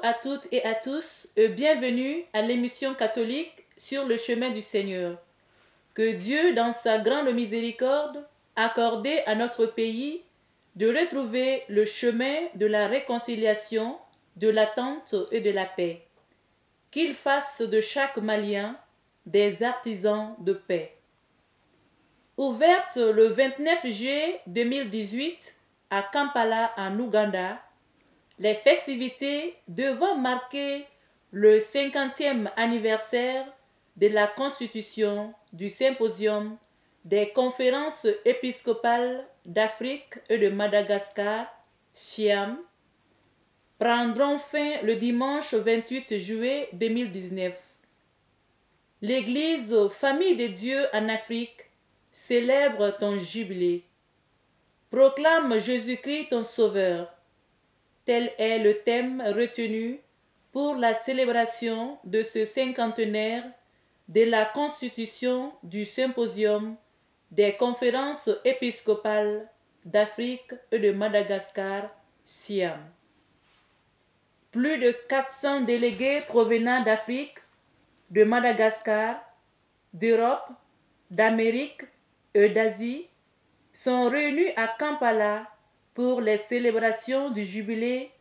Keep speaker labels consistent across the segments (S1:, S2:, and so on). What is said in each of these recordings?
S1: à toutes et à tous et bienvenue à l'émission catholique sur le chemin du Seigneur. Que Dieu, dans sa grande miséricorde, accorde à notre pays de retrouver le chemin de la réconciliation, de l'attente et de la paix. Qu'il fasse de chaque Malien des artisans de paix. Ouverte le 29 juillet 2018 à Kampala en Ouganda, les festivités devant marquer le 50e anniversaire de la constitution du symposium des conférences épiscopales d'Afrique et de Madagascar, SIAM, prendront fin le dimanche 28 juillet 2019. L'Église Famille de Dieu en Afrique célèbre ton jubilé. Proclame Jésus-Christ ton Sauveur. Tel est le thème retenu pour la célébration de ce cinquantenaire de la constitution du symposium des conférences épiscopales d'Afrique et de Madagascar, SIAM. Plus de 400 délégués provenant d'Afrique, de Madagascar, d'Europe, d'Amérique et d'Asie sont réunis à Kampala pour les célébrations du jubilé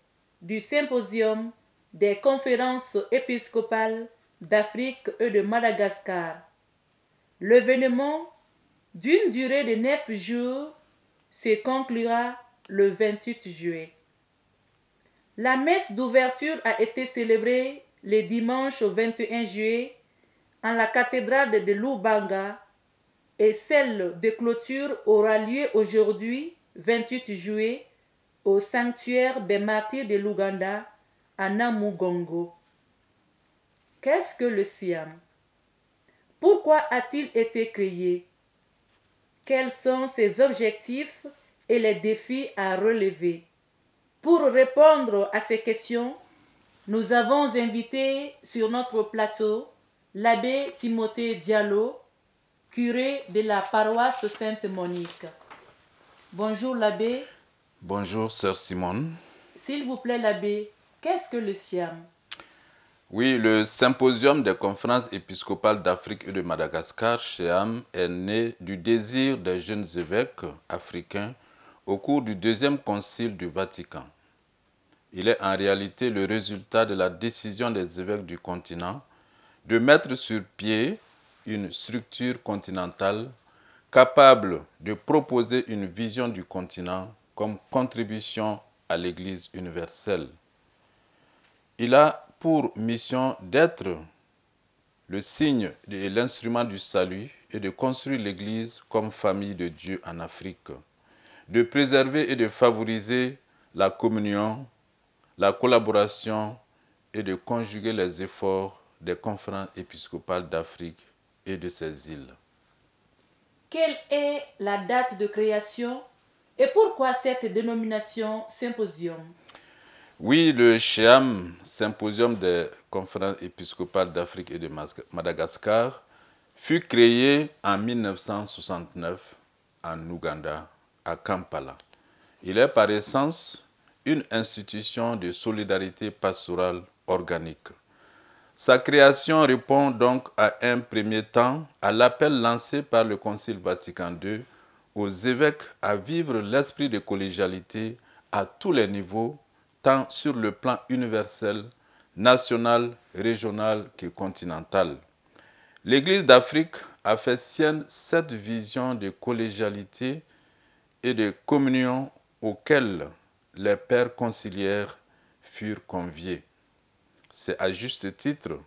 S1: du symposium des conférences épiscopales d'Afrique et de Madagascar. L'événement, d'une durée de 9 jours, se conclura le 28 juillet. La messe d'ouverture a été célébrée le dimanche 21 juillet en la cathédrale de Lubanga et celle de clôture aura lieu aujourd'hui, 28 juillet, au sanctuaire des martyrs de l'Ouganda, à Namugongo. Qu'est-ce que le SIAM? Pourquoi a-t-il été créé? Quels sont ses objectifs et les défis à relever? Pour répondre à ces questions, nous avons invité sur notre plateau l'abbé Timothée Diallo, curé de la paroisse Sainte-Monique. Bonjour l'abbé.
S2: Bonjour sœur Simone.
S1: S'il vous plaît l'abbé, qu'est-ce que le SIAM?
S2: Oui, le symposium des conférences épiscopales d'Afrique et de Madagascar, SIAM, est né du désir des jeunes évêques africains au cours du deuxième concile du Vatican. Il est en réalité le résultat de la décision des évêques du continent de mettre sur pied une structure continentale capable de proposer une vision du continent comme contribution à l'Église universelle. Il a pour mission d'être le signe et l'instrument du salut et de construire l'Église comme famille de Dieu en Afrique, de préserver et de favoriser la communion, la collaboration et de conjuguer les efforts des conférences épiscopales d'Afrique et de ses îles.
S1: Quelle est la date de création et pourquoi cette dénomination symposium?
S2: Oui, le SIAM, Symposium des conférences épiscopales d'Afrique et de Madagascar, fut créé en 1969 en Ouganda, à Kampala. Il est par essence une institution de solidarité pastorale organique. Sa création répond donc à un premier temps à l'appel lancé par le Concile Vatican II aux évêques à vivre l'esprit de collégialité à tous les niveaux, tant sur le plan universel, national, régional que continental. L'Église d'Afrique a fait sienne cette vision de collégialité et de communion auquel les pères conciliaires furent conviés. C'est à juste titre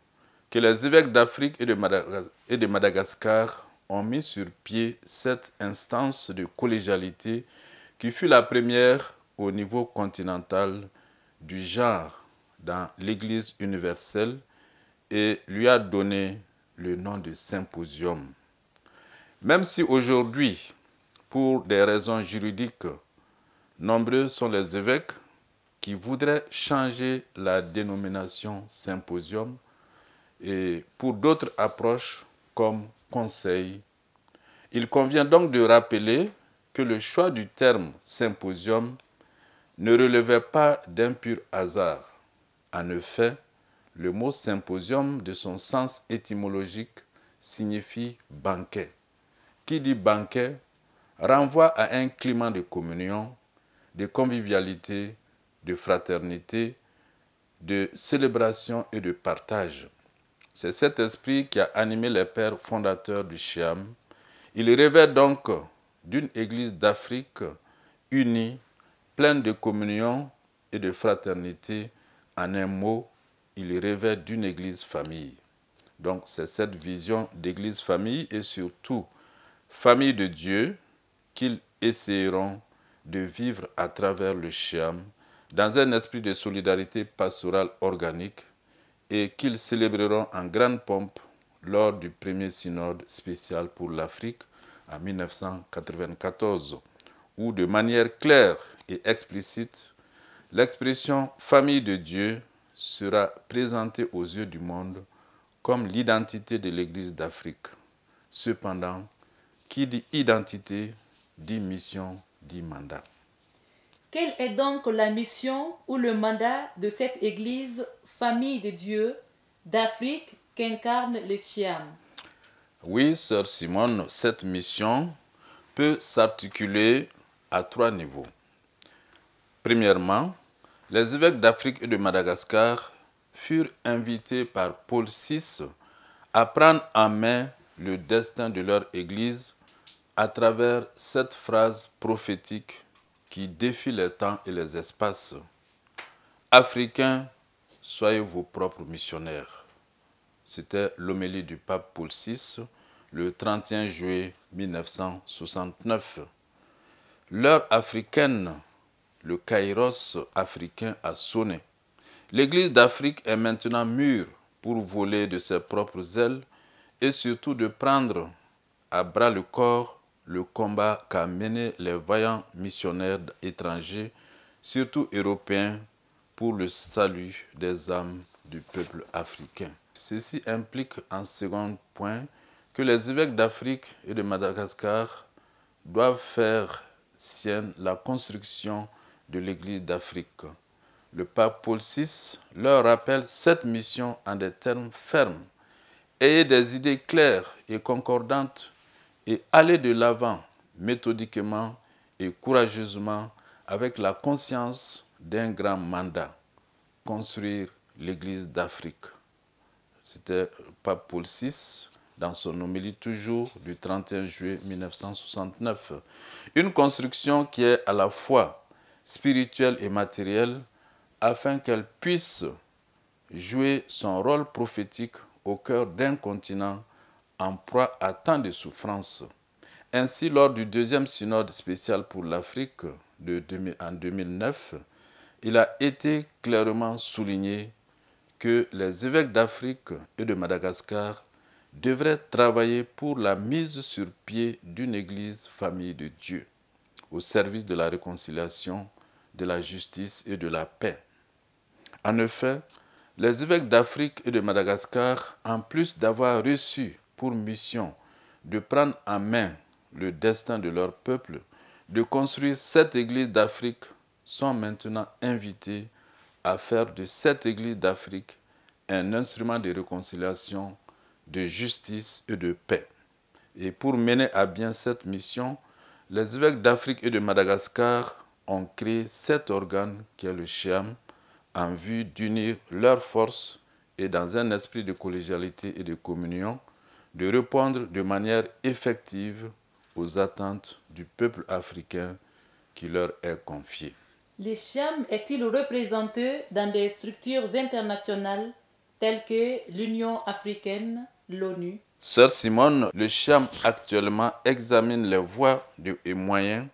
S2: que les évêques d'Afrique et de Madagascar ont mis sur pied cette instance de collégialité qui fut la première au niveau continental du genre dans l'Église universelle et lui a donné le nom de symposium. Même si aujourd'hui, pour des raisons juridiques, nombreux sont les évêques qui voudraient changer la dénomination symposium et pour d'autres approches comme conseil. Il convient donc de rappeler que le choix du terme symposium ne relevait pas d'un pur hasard. En effet, le mot symposium, de son sens étymologique, signifie banquet. Qui dit banquet renvoie à un climat de communion, de convivialité, de fraternité, de célébration et de partage. C'est cet esprit qui a animé les pères fondateurs du Schiam. Il rêvait donc d'une église d'Afrique unie, pleine de communion et de fraternité. En un mot, il rêvait d'une église famille. Donc c'est cette vision d'église famille et surtout famille de Dieu qu'ils essaieront de vivre à travers le Schiam dans un esprit de solidarité pastorale organique et qu'ils célébreront en grande pompe lors du premier synode spécial pour l'Afrique en 1994, où de manière claire et explicite, l'expression famille de Dieu sera présentée aux yeux du monde comme l'identité de l'Église d'Afrique. Cependant, qui dit identité, dit mission, dit mandat.
S1: Quelle est donc la mission ou le mandat de cette Église famille de Dieu d'Afrique qu'incarne le Schiam?
S2: Oui, sœur Simone, cette mission peut s'articuler à 3 niveaux. Premièrement, les évêques d'Afrique et de Madagascar furent invités par Paul VI à prendre en main le destin de leur Église à travers cette phrase prophétique qui défie les temps et les espaces. Africains, soyez vos propres missionnaires. C'était l'homélie du pape Paul VI le 31 juillet 1969. L'heure africaine, le kairos africain a sonné. L'Église d'Afrique est maintenant mûre pour voler de ses propres ailes et surtout de prendre à bras le corps le combat qu'a mené les vaillants missionnaires étrangers, surtout européens, pour le salut des âmes du peuple africain. Ceci implique en second point que les évêques d'Afrique et de Madagascar doivent faire sienne la construction de l'Église d'Afrique. Le pape Paul VI leur rappelle cette mission en des termes fermes. Ayez des idées claires et concordantes et allez de l'avant méthodiquement et courageusement avec la conscience d'un grand mandat, construire l'Église d'Afrique. C'était le pape Paul VI dans son homélie toujours du 31 juillet 1969. Une construction qui est à la fois spirituelle et matérielle afin qu'elle puisse jouer son rôle prophétique au cœur d'un continent en proie à tant de souffrances. Ainsi, lors du deuxième synode spécial pour l'Afrique en 2009, il a été clairement souligné que les évêques d'Afrique et de Madagascar devraient travailler pour la mise sur pied d'une église famille de Dieu, au service de la réconciliation, de la justice et de la paix. En effet, les évêques d'Afrique et de Madagascar, en plus d'avoir reçu pour mission de prendre en main le destin de leur peuple, de construire cette église d'Afrique, sont maintenant invités à faire de cette église d'Afrique un instrument de réconciliation, de justice et de paix. Et pour mener à bien cette mission, les évêques d'Afrique et de Madagascar ont créé cet organe qui est le Schiam, en vue d'unir leurs forces et dans un esprit de collégialité et de communion, de répondre de manière effective aux attentes du peuple africain qui leur est confié.
S1: Le Schiam est-il représenté dans des structures internationales telles que l'Union africaine, l'ONU?
S2: Sœur Simone, le Schiam actuellement examine les voies et moyens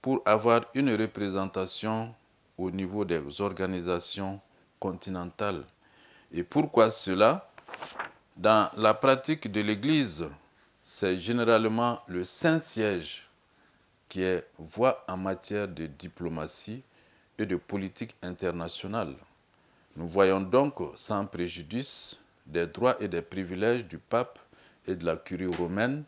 S2: pour avoir une représentation au niveau des organisations continentales. Et pourquoi cela? Dans la pratique de l'Église, c'est généralement le Saint-Siège qui est voix en matière de diplomatie et de politique internationale. Nous voyons donc, sans préjudice des droits et des privilèges du pape et de la curie romaine,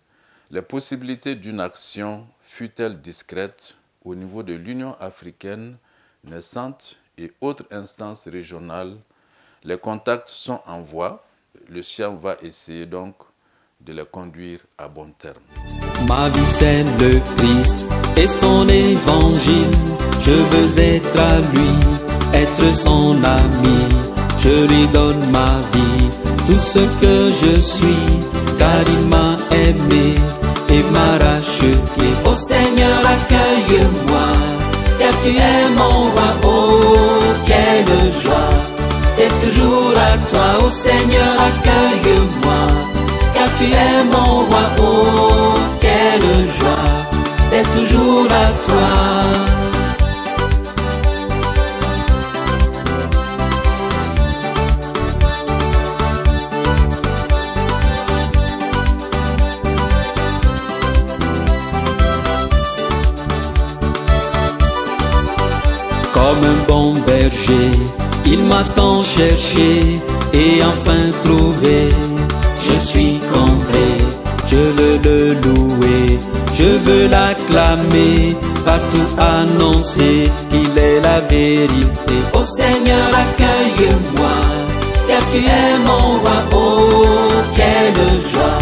S2: les possibilités d'une action, fût-elle discrète, au niveau de l'Union africaine naissante et autres instances régionales Les contacts sont en voie. Le Schiam va essayer donc de les conduire à bon terme.
S3: Ma vie c'est le Christ et son évangile. Je veux être à lui, être son ami. Je lui donne ma vie, tout ce que je suis, car il m'a aimé et m'a racheté. Oh Seigneur, accueille-moi, car tu es mon roi. Oh, quelle joie d'être toujours à toi. Oh Seigneur, accueille-moi, car tu es mon roi. Oh, quelle joie d'être toujours à toi. Comme un bon berger, il m'a tant cherché et enfin trouvé. Je suis complet, je veux le louer, je veux l'acclamer, partout annoncer qu'il est la vérité. Oh Seigneur, accueille-moi, car tu es mon roi. Oh, quelle joie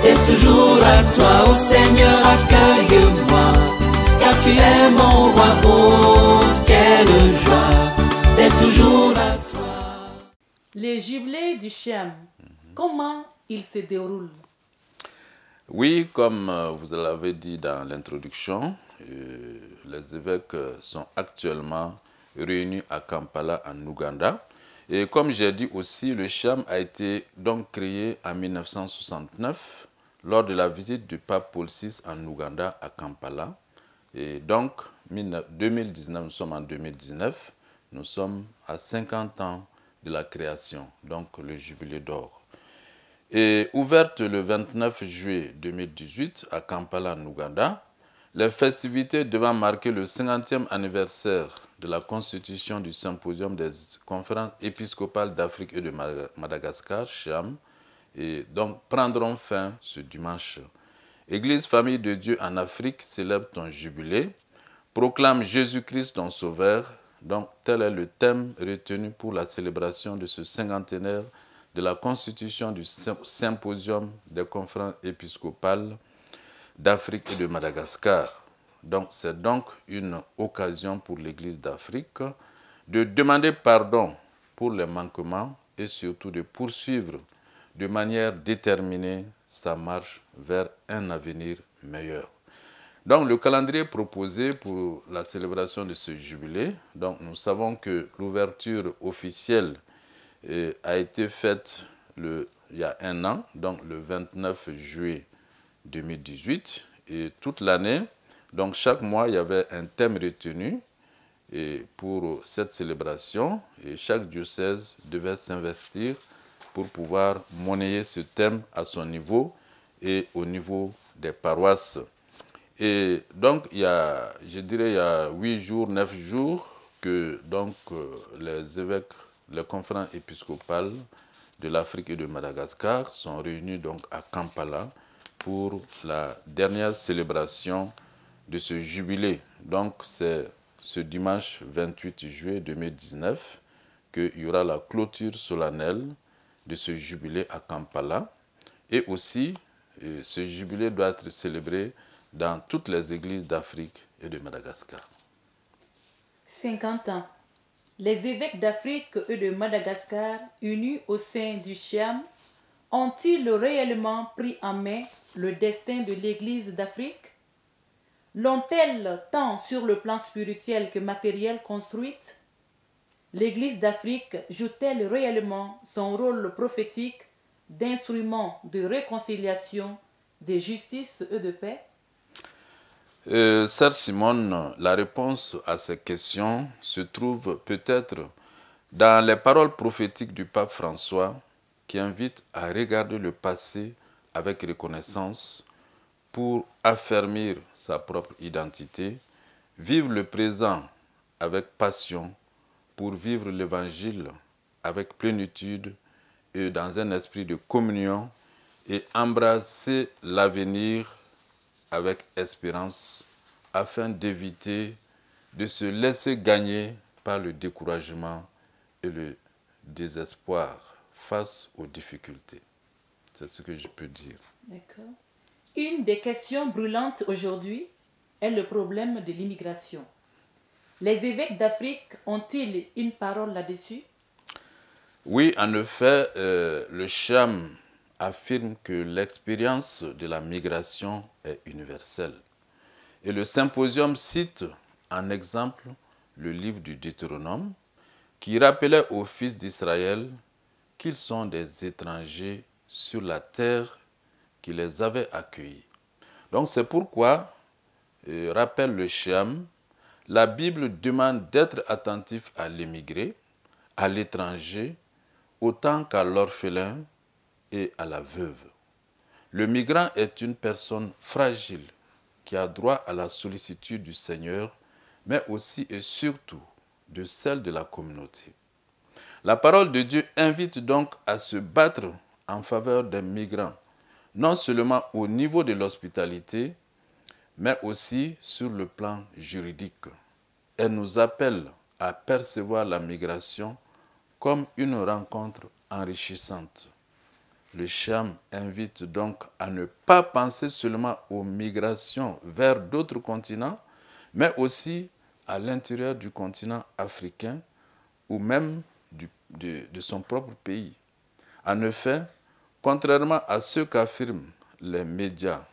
S3: d'être toujours à toi. Oh Seigneur, accueille-moi, car tu es mon roi. Oh, quelle joie d'être toujours à toi.
S1: Les jubilés du Schiam, comment ils se déroulent?
S2: Oui, comme vous l'avez dit dans l'introduction, les évêques sont actuellement réunis à Kampala en Ouganda. Et comme j'ai dit aussi, le Schiam a été donc créé en 1969 lors de la visite du pape Paul VI en Ouganda à Kampala. Et donc, 2019, nous sommes en 2019, nous sommes à 50 ans de la création, donc le jubilé d'or. Et ouverte le 29 juillet 2018 à Kampala, en Ouganda, les festivités devant marquer le 50e anniversaire de la constitution du symposium des conférences épiscopales d'Afrique et de Madagascar, Schiam, et donc prendront fin ce dimanche. Église Famille de Dieu en Afrique célèbre ton jubilé, proclame Jésus-Christ ton sauveur. Donc tel est le thème retenu pour la célébration de ce cinquantenaire de la constitution du symposium des conférences épiscopales d'Afrique et de Madagascar. Donc c'est donc une occasion pour l'Église d'Afrique de demander pardon pour les manquements et surtout de poursuivre de manière déterminée sa marche vers un avenir meilleur. Donc le calendrier proposé pour la célébration de ce jubilé, donc nous savons que l'ouverture officielle a été faite il y a un an, donc le 29 juillet 2018, et toute l'année, donc chaque mois, il y avait un thème retenu et pour cette célébration, et chaque diocèse devait s'investir pour pouvoir monnayer ce thème à son niveau et au niveau des paroisses. Et donc, il y a 8 jours, 9 jours que donc, les évêques, les conférences épiscopales de l'Afrique et de Madagascar sont réunis donc à Kampala pour la dernière célébration de ce jubilé. Donc, c'est ce dimanche 28 juillet 2019 qu'il y aura la clôture solennelle de ce jubilé à Kampala. Et aussi, ce jubilé doit être célébré dans toutes les églises d'Afrique et de Madagascar.
S1: 50 ans. Les évêques d'Afrique et de Madagascar, unis au sein du Schiam, ont-ils réellement pris en main le destin de l'Église d'Afrique? L'ont-elles tant sur le plan spirituel que matériel construite? L'Église d'Afrique joue-t-elle réellement son rôle prophétique d'instrument de réconciliation, de justice et de paix?
S2: Sœur Simone, la réponse à ces questions se trouve peut-être dans les paroles prophétiques du pape François qui invite à regarder le passé avec reconnaissance pour affermir sa propre identité, vivre le présent avec passion pour vivre l'évangile avec plénitude et dans un esprit de communion et embrasser l'avenir avec espérance afin d'éviter de se laisser gagner par le découragement et le désespoir face aux difficultés. C'est ce que je peux dire.
S1: D'accord. Une des questions brûlantes aujourd'hui est le problème de l'immigration. Les évêques d'Afrique ont-ils une parole là-dessus?
S2: Oui, en effet, le CHAM affirme que l'expérience de la migration est universelle. Et le symposium cite en exemple le livre du Deutéronome qui rappelait aux fils d'Israël qu'ils sont des étrangers sur la terre qui les avait accueillis. Donc c'est pourquoi, rappelle le CHAM, la Bible demande d'être attentif à l'immigré, à l'étranger, autant qu'à l'orphelin et à la veuve. Le migrant est une personne fragile qui a droit à la sollicitude du Seigneur, mais aussi et surtout de celle de la communauté. La parole de Dieu invite donc à se battre en faveur des migrants, non seulement au niveau de l'hospitalité, mais aussi sur le plan juridique. Elle nous appelle à percevoir la migration comme une rencontre enrichissante. Le CHAM invite donc à ne pas penser seulement aux migrations vers d'autres continents, mais aussi à l'intérieur du continent africain ou même de son propre pays. En effet, contrairement à ce qu'affirment les médias,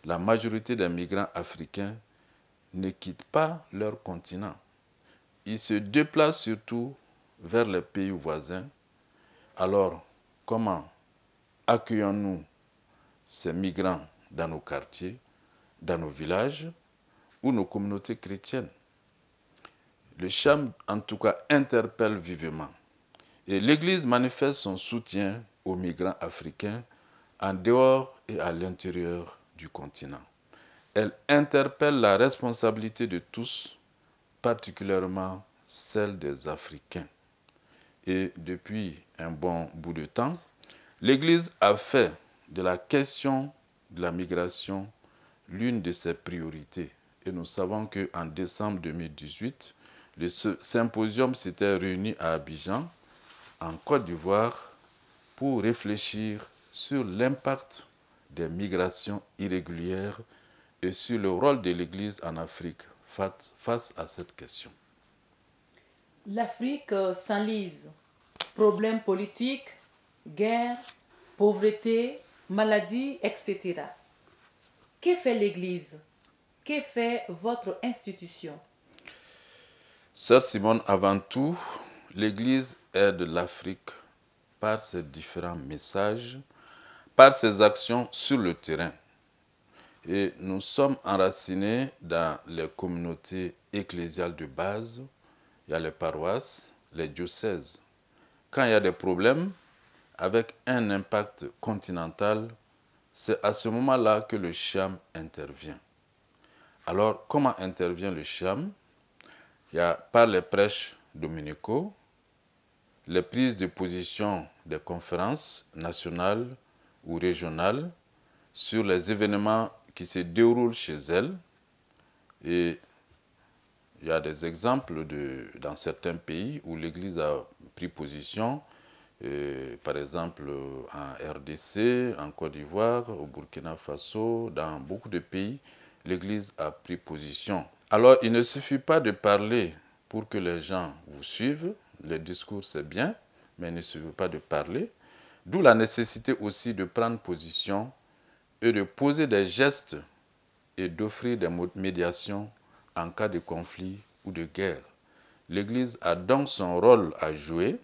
S2: la majorité des migrants africains ne quittent pas leur continent. Ils se déplacent surtout vers les pays voisins. Alors, comment accueillons-nous ces migrants dans nos quartiers, dans nos villages ou nos communautés chrétiennes? Le CHAM, en tout cas, interpelle vivement. Et l'Église manifeste son soutien aux migrants africains en dehors et à l'intérieur du continent. Elle interpelle la responsabilité de tous, particulièrement celle des Africains. Et depuis un bon bout de temps, l'Église a fait de la question de la migration l'une de ses priorités. Et nous savons qu'en décembre 2018, le symposium s'était réuni à Abidjan, en Côte d'Ivoire, pour réfléchir sur l'impact des migrations irrégulières et sur le rôle de l'Église en Afrique face à cette question.
S1: L'Afrique s'enlise. Problèmes politiques, guerre, pauvreté, maladies, etc. Que fait l'Église? Que fait votre institution?
S2: Sœur Simone, avant tout, l'Église aide l'Afrique par ses différents messages, par ses actions sur le terrain. Et nous sommes enracinés dans les communautés ecclésiales de base. Il y a les paroisses, les diocèses. Quand il y a des problèmes avec un impact continental, c'est à ce moment-là que le CHAM intervient. Alors, comment intervient le CHAM? Il y a par les prêches dominicaux, les prises de position des conférences nationales ou régionales sur les événements qui se déroulent chez elles. Et il y a des exemples dans certains pays où l'Église a pris position, par exemple en RDC, en Côte d'Ivoire, au Burkina Faso, dans beaucoup de pays, l'Église a pris position. Alors, il ne suffit pas de parler pour que les gens vous suivent. Le discours, c'est bien, mais il ne suffit pas de parler. D'où la nécessité aussi de prendre position et de poser des gestes et d'offrir des médiations en cas de conflit ou de guerre. L'Église a donc son rôle à jouer.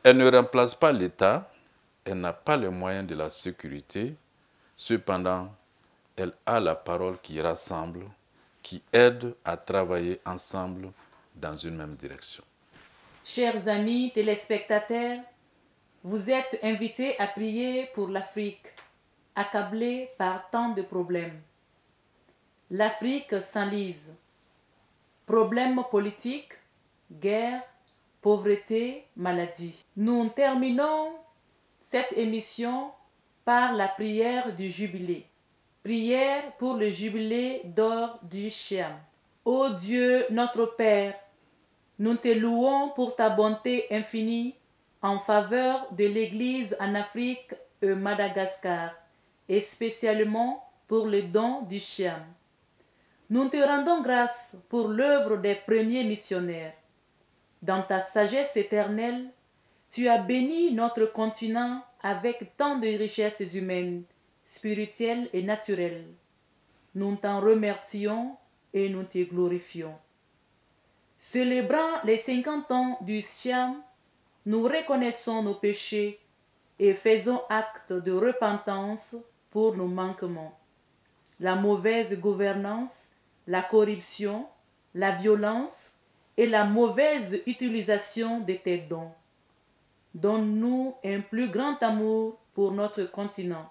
S2: Elle ne remplace pas l'État, elle n'a pas les moyens de la sécurité. Cependant, elle a la parole qui rassemble, qui aide à travailler ensemble dans une même direction.
S1: Chers amis téléspectateurs, vous êtes invités à prier pour l'Afrique, accablée par tant de problèmes. L'Afrique s'enlise. Problèmes politiques, guerre, pauvreté, maladie. Nous terminons cette émission par la prière du jubilé. Prière pour le jubilé d'or du CHAM. Ô Dieu, notre Père, nous te louons pour ta bonté infinie en faveur de l'Église en Afrique et Madagascar, et spécialement pour le don du Schiam. Nous te rendons grâce pour l'œuvre des premiers missionnaires. Dans ta sagesse éternelle, tu as béni notre continent avec tant de richesses humaines, spirituelles et naturelles. Nous t'en remercions et nous te glorifions. Célébrant les 50 ans du Schiam, nous reconnaissons nos péchés et faisons acte de repentance pour nos manquements. La mauvaise gouvernance, la corruption, la violence et la mauvaise utilisation de tes dons. Donne-nous un plus grand amour pour notre continent.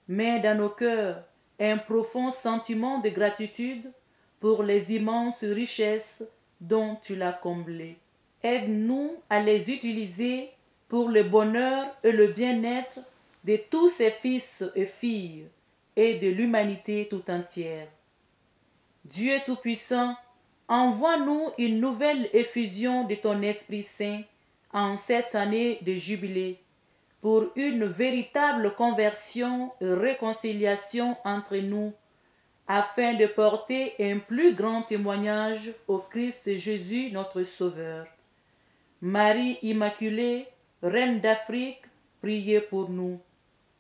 S1: Mets dans nos cœurs un profond sentiment de gratitude pour les immenses richesses dont tu l'as comblé. Aide-nous à les utiliser pour le bonheur et le bien-être de tous ces fils et filles et de l'humanité tout entière. Dieu Tout-Puissant, envoie-nous une nouvelle effusion de ton Esprit Saint en cette année de jubilé pour une véritable conversion et réconciliation entre nous, afin de porter un plus grand témoignage au Christ Jésus notre Sauveur. Marie Immaculée, Reine d'Afrique, priez pour nous.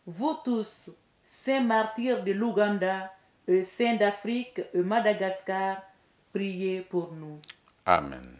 S1: Vous tous, saints martyrs de l'Ouganda et saints d'Afrique et Madagascar, priez pour nous.
S2: Amen.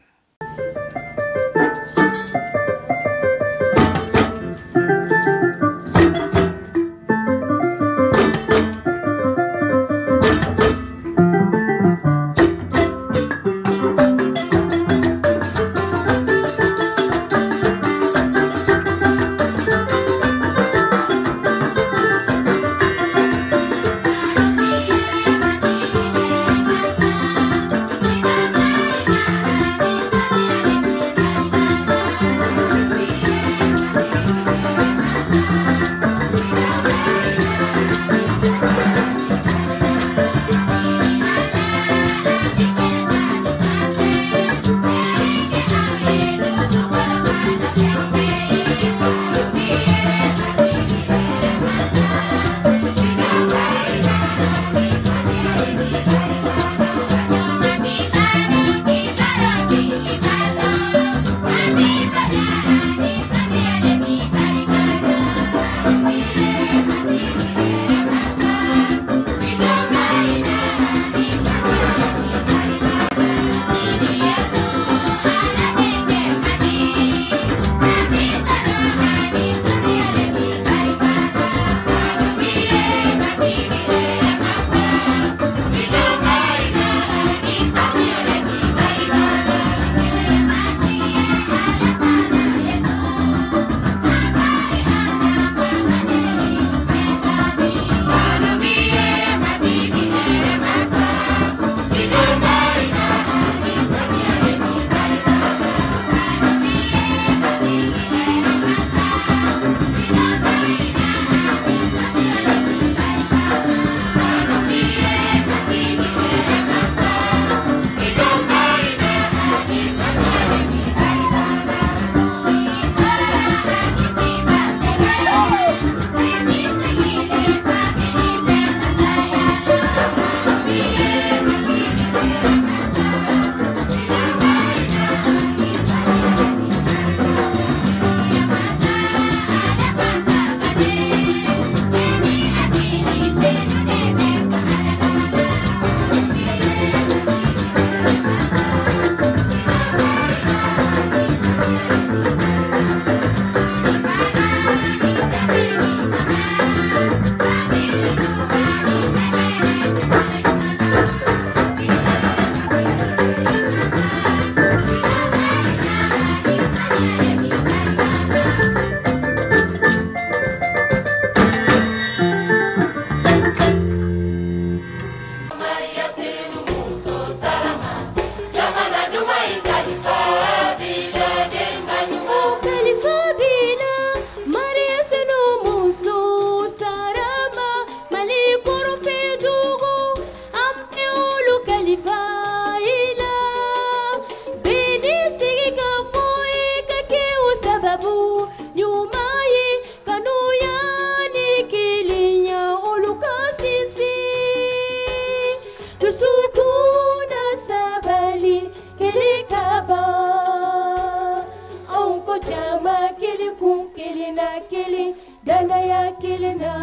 S4: kili dana ya kili na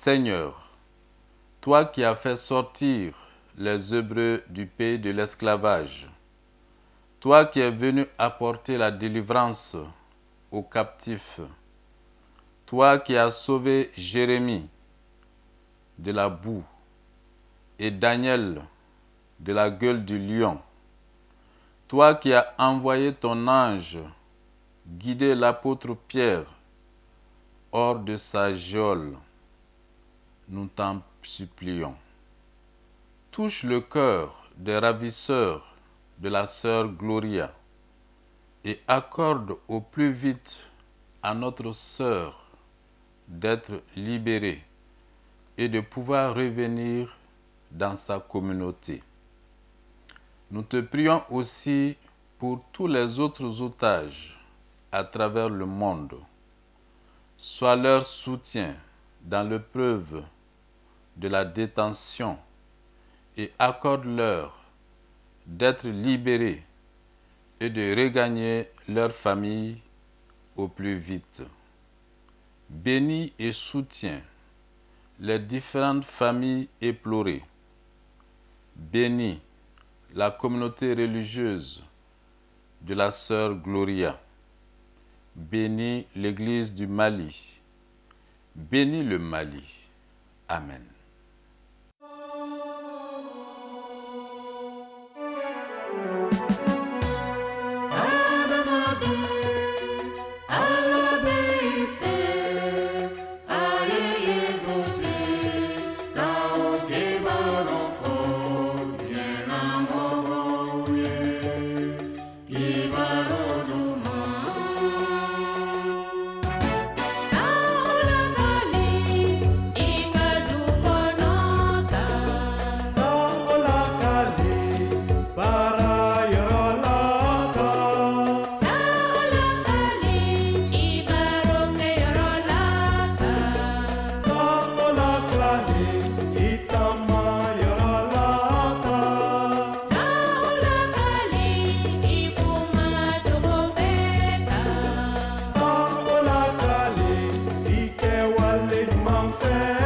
S2: Seigneur, toi qui as fait sortir les Hébreux du pays de l'esclavage, toi qui es venu apporter la délivrance aux captifs, toi qui as sauvé Jérémie de la boue et Daniel de la gueule du lion, toi qui as envoyé ton ange guider l'apôtre Pierre hors de sa geôle, nous t'en supplions. Touche le cœur des ravisseurs de la sœur Gloria et accorde au plus vite à notre sœur d'être libérée et de pouvoir revenir dans sa communauté. Nous te prions aussi pour tous les autres otages à travers le monde. Sois leur soutien dans l'épreuve de la détention et accorde-leur d'être libérés et de regagner leur famille au plus vite. Bénis et soutiens les différentes familles éplorées. Bénis la communauté religieuse de la sœur Gloria. Bénis l'Église du Mali. Bénis le Mali. Amen.
S5: Fair.